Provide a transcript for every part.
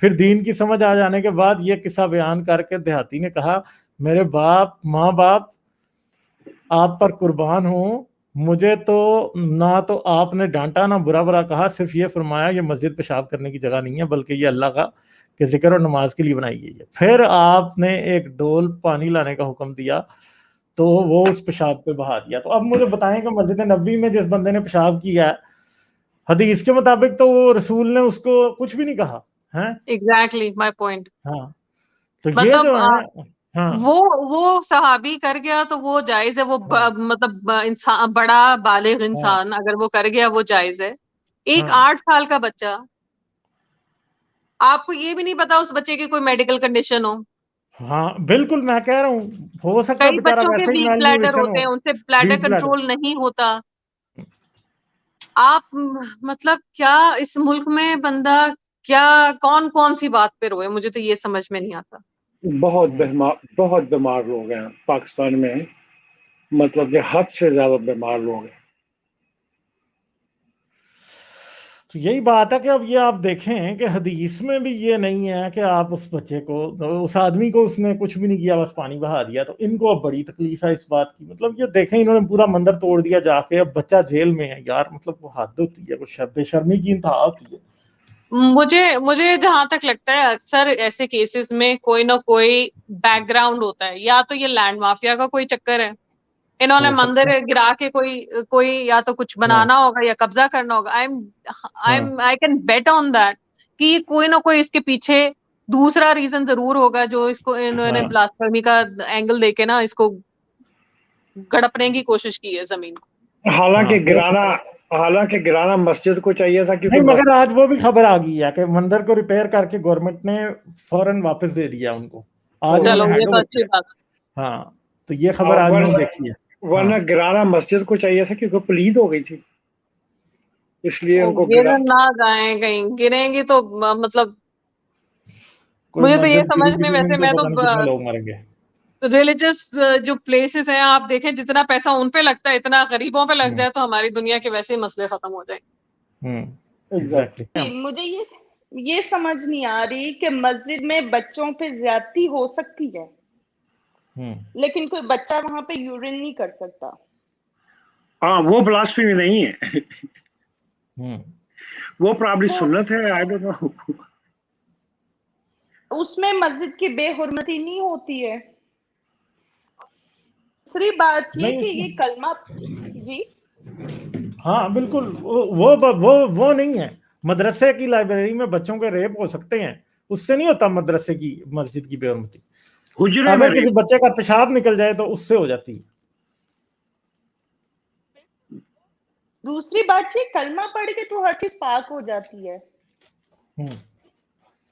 پھر دین کی سمجھ آ جانے کے بعد یہ قصہ بیان کر کے دیہاتی نے کہا میرے ماں باپ آپ پر قربان ہوں، مجھے تو نہ تو آپ نے ڈانٹا نہ برا کہا، صرف یہ فرمایا یہ مسجد پیشاب کرنے کی جگہ نہیں ہے بلکہ یہ اللہ کا کہ ذکر اور نماز کے لیے بنائی گئی ہے۔ پھر آپ نے ایک ڈول پانی لانے کا حکم دیا تو وہ اس پیشاب پہ بہا دیا۔ تو اب مجھے بتائیں کہ مسجد نبوی میں جس بندے نے پیشاب کیا ہے حدیث کے مطابق تو وہ رسول نے اس کو کچھ بھی نہیں کہا ہے۔ ایگزیکٹلی مائی پوائنٹ، ہاں تو یہ مطلب جو ہے ہاں وہ صحابی کر گیا تو وہ جائز ہے، وہ مطلب انسان بڑا بالغ انسان اگر وہ کر گیا وہ جائز ہے۔ ایک 8 سال کا بچہ، آپ کو یہ بھی نہیں پتا اس بچے کی کوئی میڈیکل کنڈیشن ہو، ہاں بالکل میں کہہ رہا ہوں ہو سکتا ہے کئی بیچارہ بچوں کے ویسے ہی ویک میل بلیڈر نیوٹریشن ہوتے ہو، ہیں، ان سے بلیڈر ویک بلیڈر۔ کنٹرول نہیں ہوتا۔ آپ مطلب کیا اس ملک میں بندہ کیا کون سی بات پہ روئے، مجھے تو یہ سمجھ میں نہیں آتا۔ بہت بیمار لوگ ہیں پاکستان میں، مطلب کہ حد سے زیادہ بیمار لوگ ہیں۔ تو یہی بات ہے کہ اب یہ آپ دیکھیں کہ حدیث میں بھی یہ نہیں ہے کہ آپ اس بچے کو، اس آدمی کو اس نے کچھ بھی نہیں کیا بس پانی بہا دیا، تو ان کو اب بڑی تکلیف ہے اس بات کی۔ مطلب یہ دیکھیں انہوں نے پورا مندر توڑ دیا جا کے، اب بچہ جیل میں ہے یار، مطلب وہ حد ہوتی ہے، وہ بے شرمی کی انتہا ہوتی ہے۔ مجھے جہاں تک لگتا ہے اکثر ایسے کیسز میں کوئی نہ کوئی بیک گراؤنڈ ہوتا ہے، یا تو یہ لینڈ مافیا کا کوئی چکر ہے، انہوں نے ہو سکتا مندر ہے گرا کے کوئی یا تو کچھ بنانا ہوگا یا قبضہ کرنا ہوگا۔ I can bet on that کہ کوئی نہ کوئی اس کے پیچھے دوسرا ریزن ضرور ہوگا جو اس کو انہوں نے بلاسفیمی کا اینگل دے کے نا اس کو گڑپنے کی کوشش کی ہے زمین کو۔ حالانکہ گرانا مسجد کو چاہیے تھا، نہیں، مگر آج وہ بھی خبر آ گئی ہے کہ مندر کو ریپیئر کر کے گورنمنٹ نے فوراً واپس دے دیا ان کو، آج انہوں چلو نے یہ ہینڈ تو اوور اچھی کیا۔ بات ہے۔ ہاں تو یہ خبر آج میں نے دیکھی ہے۔ ورنہ گرانا مسجد کو چاہیے تھا کیونکہ پلید ہو گئی تھی، اس لیے ان کو گر نہ جائیں، کہیں گریں گی تو مطلب کوئی مجھے تو یہ مسجد سمجھ گری میں، کسی ویسے دن میں تو تو پتہ نہیں کتنے لوگ مریں گے۔ ریلیجس جو پلیسز ہیں آپ دیکھیں جتنا پیسہ ان پہ لگتا ہے اتنا غریبوں پہ لگ جائے تو ہماری دنیا کے ویسے ہی مسئلے ختم ہو جائیں۔ مجھے یہ سمجھ نہیں آ رہی کہ مسجد میں بچوں پہ زیادتی ہو سکتی ہے لیکن کوئی بچہ وہاں پہ یورین نہیں کر سکتا۔ ہاں وہ بلاسفیمی نہیں ہے، وہ پرابلی سنت ہے، آئی ڈونٹ نو۔ اس میں مسجد کی بے حرمتی نہیں ہوتی ہے۔ دوسری بات یہ کہ یہ کلمہ جی ہاں بالکل وہ نہیں ہے۔ مدرسے کی لائبریری میں بچوں کے ریپ ہو سکتے ہیں، اس سے نہیں ہوتا مدرسے کی مسجد کی بے حرمتی۔ اگر کسی بچے کا پیشاب نکل جائے تو اس سے ہو جاتی ہے۔ دوسری بات یہ کلمہ پڑھ کے تو ہر چیز پاک ہو جاتی ہے۔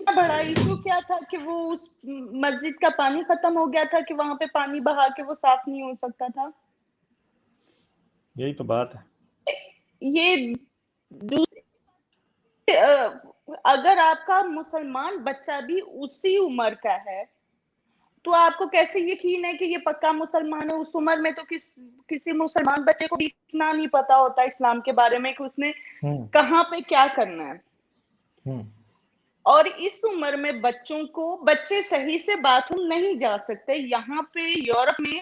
بڑا ایشو کیا تھا کہ وہ اس مسجد کا پانی ختم ہو گیا تھا کہ وہاں پہ پانی بہا کے وہ صاف نہیں ہو سکتا تھا۔ یہی تو بات ہے۔ یہ اگر آپ کا مسلمان بچہ بھی اسی عمر کا ہے تو آپ کو کیسے یقین ہے کہ یہ پکا مسلمان ہے؟ اس عمر میں تو کسی مسلمان بچے کو بھی اتنا نہیں پتا ہوتا اسلام کے بارے میں کہ اس نے کہاں پہ کیا کرنا ہے۔ اور اس عمر میں بچے صحیح سے باتھ روم نہیں جا سکتے۔ یہاں پہ یورپ میں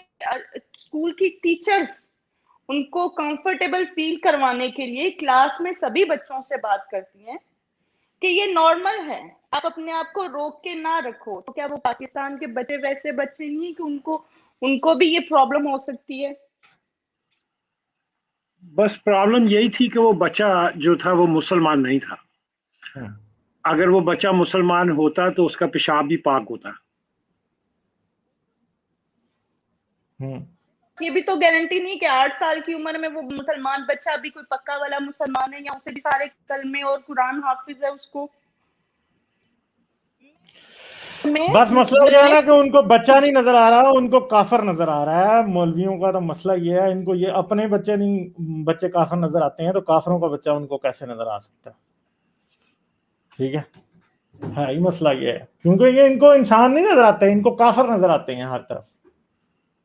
اسکول کی ٹیچرز ان کو کمفرٹیبل فیل کروانے کے لیے کلاس میں سبھی بچوں سے بات کرتی ہیں کہ یہ نارمل ہے، آپ اپنے آپ کو روک کے نہ رکھو۔ تو کیا وہ پاکستان کے بچے ویسے بچے نہیں ہیں کہ ان کو بھی یہ پرابلم ہو سکتی ہے؟ بس پرابلم یہی تھی کہ وہ بچہ جو تھا وہ مسلمان نہیں تھا۔ اگر وہ بچہ مسلمان ہوتا تو اس کا پیشاب بھی پاک ہوتا۔ یہ بھی تو گارنٹی نہیں کہ 8 سال کی عمر میں وہ مسلمان بچہ بھی کوئی پکا والا مسلمان ہے یا اسے بھی سارے کلمے اور قرآن حافظ ہے اس کو۔ بس مسئلہ یہ ہے نا کہ ان کو بچہ نہیں نظر آ رہا، ان کو کافر نظر آ رہا ہے۔ مولویوں کا تو مسئلہ یہ ہے، ان کو یہ اپنے بچے کافر نظر آتے ہیں تو کافروں کا بچہ ان کو کیسے نظر آ سکتا ہے؟ ٹھیک ہے ہی مسئلہ یہ ہے، کیونکہ یہ ان کو انسان نہیں نظر آتے، ان کو کافر نظر آتے ہیں ہر طرف۔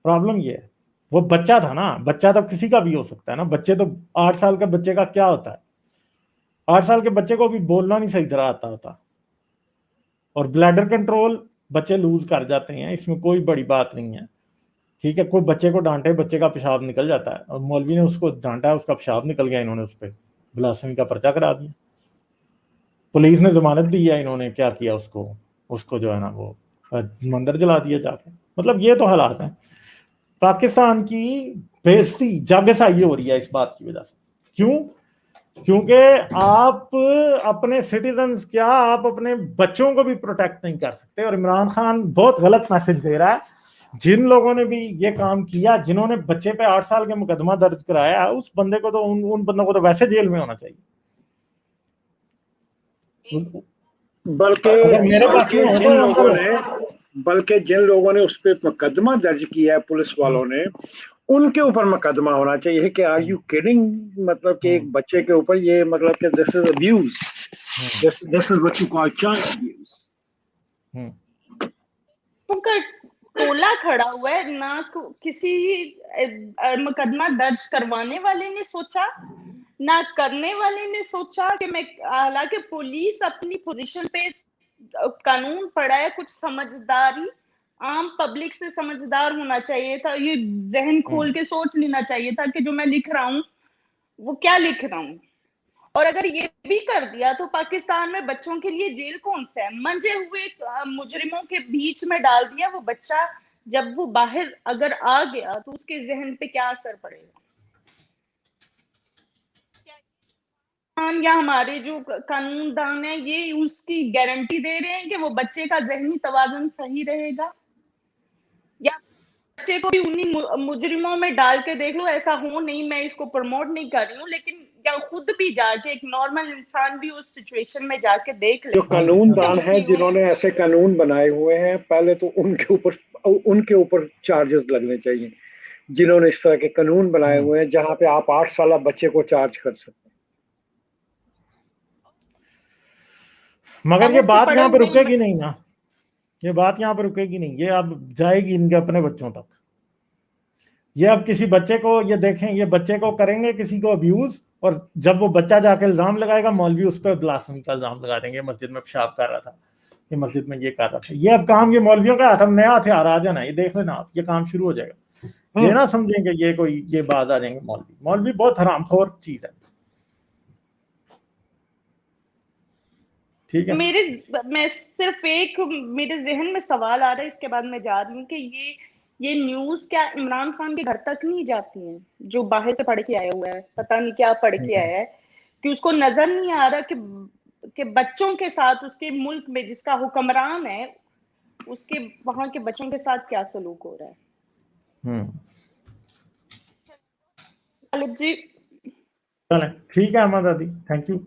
پرابلم یہ ہے وہ بچہ تھا نا، بچہ تو کسی کا بھی ہو سکتا ہے نا۔ بچے تو 8 سال کے بچے کا کیا ہوتا ہے؟ 8 سال کے بچے کو بھی بولنا نہیں صحیح طرح آتا ہوتا، اور بلیڈر کنٹرول بچے لوز کر جاتے ہیں, اس میں کوئی بڑی بات نہیں ہے, ٹھیک ہے. کوئی بچے کو ڈانٹے, بچے کا پیشاب نکل جاتا ہے, اور مولوی نے اس کو ڈانٹا, اس کا پیشاب نکل گیا, انہوں نے اس پہ بلاسفیمی کا پرچہ کرا دیا, پولیس نے ضمانت دی ہے, انہوں نے کیا کیا, اس کو جو ہے نا وہ مندر جلا دیا جا کے. مطلب یہ تو حالات ہیں. پاکستان کی بےزتی جگ سائی ہو رہی ہے اس بات کی وجہ سے. کیوں؟ کیونکہ آپ اپنے سٹیزنز کیا آپ اپنے بچوں کو بھی پروٹیکٹ نہیں کر سکتے. اور عمران خان بہت غلط میسج دے رہا ہے. جن لوگوں نے بھی یہ کام کیا, جنہوں نے بچے پہ 8 سال کے مقدمہ درج کرایا, اس بندے کو تو ان بندوں کو تو ویسے جیل میں ہونا چاہیے. بلکہ جن لوگوں نے اس پہ مقدمہ درج کیا ہے پولیس والوں نے, ان کے اوپر مقدمہ ہونا چاہیے کہ آر یو کیڈنگ, مطلب کہ ایک بچے کے اوپر یہ مطلب کہ this is abuse, this is what you call child abuse. ٹولہ کھڑا ہوا ہے, نہ کسی مقدمہ درج کروانے والے نے سوچا, نہ کرنے والے نے سوچا کہ میں, حالانکہ پولیس اپنی پوزیشن پہ قانون پڑھا ہے, کچھ سمجھداری عام پبلک سے سمجھدار ہونا چاہیے تھا, یہ ذہن کھول کے سوچ لینا چاہیے تھا کہ جو میں لکھ رہا ہوں وہ کیا لکھ رہا ہوں. اور اگر یہ بھی کر دیا تو پاکستان میں بچوں کے لیے جیل کون سا ہے؟ منجے ہوئے مجرموں کے بیچ میں ڈال دیا. وہ بچہ جب وہ باہر اگر آ گیا تو اس کے ذہن پہ کیا اثر پڑے گا؟ یا ہمارے جو قانون دان ہیں یہ اس کی گارنٹی دے رہے ہیں کہ وہ بچے کا ذہنی توازن صحیح رہے گا؟ یا بچے کو بھی انہی مجرموں میں ڈال کے دیکھ لو, ایسا ہو نہیں, میں اس کو پروموٹ نہیں کر رہی ہوں, لیکن یا خود بھی جا کے ایک نارمل انسان بھی اس سچویشن میں جا کے دیکھ لے. جو قانون دان ہیں جنہوں نے ایسے قانون بنائے ہوئے ہیں, پہلے تو ان کے اوپر چارجز لگنے چاہیے, جنہوں نے اس طرح کے قانون بنائے ہوئے ہیں جہاں پہ آپ 8 سالہ بچے کو چارج کر سکتے ہیں. مگر یہ بات یہاں پہ رکے گی نہیں نا, یہ بات یہاں پہ رکے گی نہیں, یہ اب جائے گی ان کے اپنے بچوں تک. یہ اب کسی بچے کو, یہ دیکھیں, یہ بچے کو کریں گے کسی کو ابیوز, اور جب وہ بچہ جا کے الزام لگائے گا, مولوی اس پہ بلاسفیمی کا الزام لگا دیں گے, مسجد میں پیشاب کر رہا تھا, یہ مسجد میں یہ کر رہا تھا. یہ اب کام یہ مولویوں کا ہاتھ, نیا ہتھیار آ جانا, یہ دیکھ لینا آپ, یہ کام شروع ہو جائے گا. یہ نہ سمجھیں کہ یہ کوئی یہ باز آ جائیں گے. مولوی بہت حرام خور چیز ہے. ٹھیک ہے, میں صرف ایک میرے ذہن میں سوال آ رہا ہے, اس کے بعد میں جا رہی ہوں, کہ یہ نیوز کیا عمران خان کے گھر تک نہیں جاتی ہیں, جو باہر سے پڑھ کے آیا ہوا ہے, پتہ نہیں کیا پڑھ کے آیا ہے, کہ اس کو نظر نہیں آ رہا کہ بچوں کے ساتھ اس کے ملک میں جس کا حکمران ہے, اس کے وہاں کے بچوں کے ساتھ کیا سلوک ہو رہا ہے. جی ٹھیک ہے احمد عادی, تھینک یو.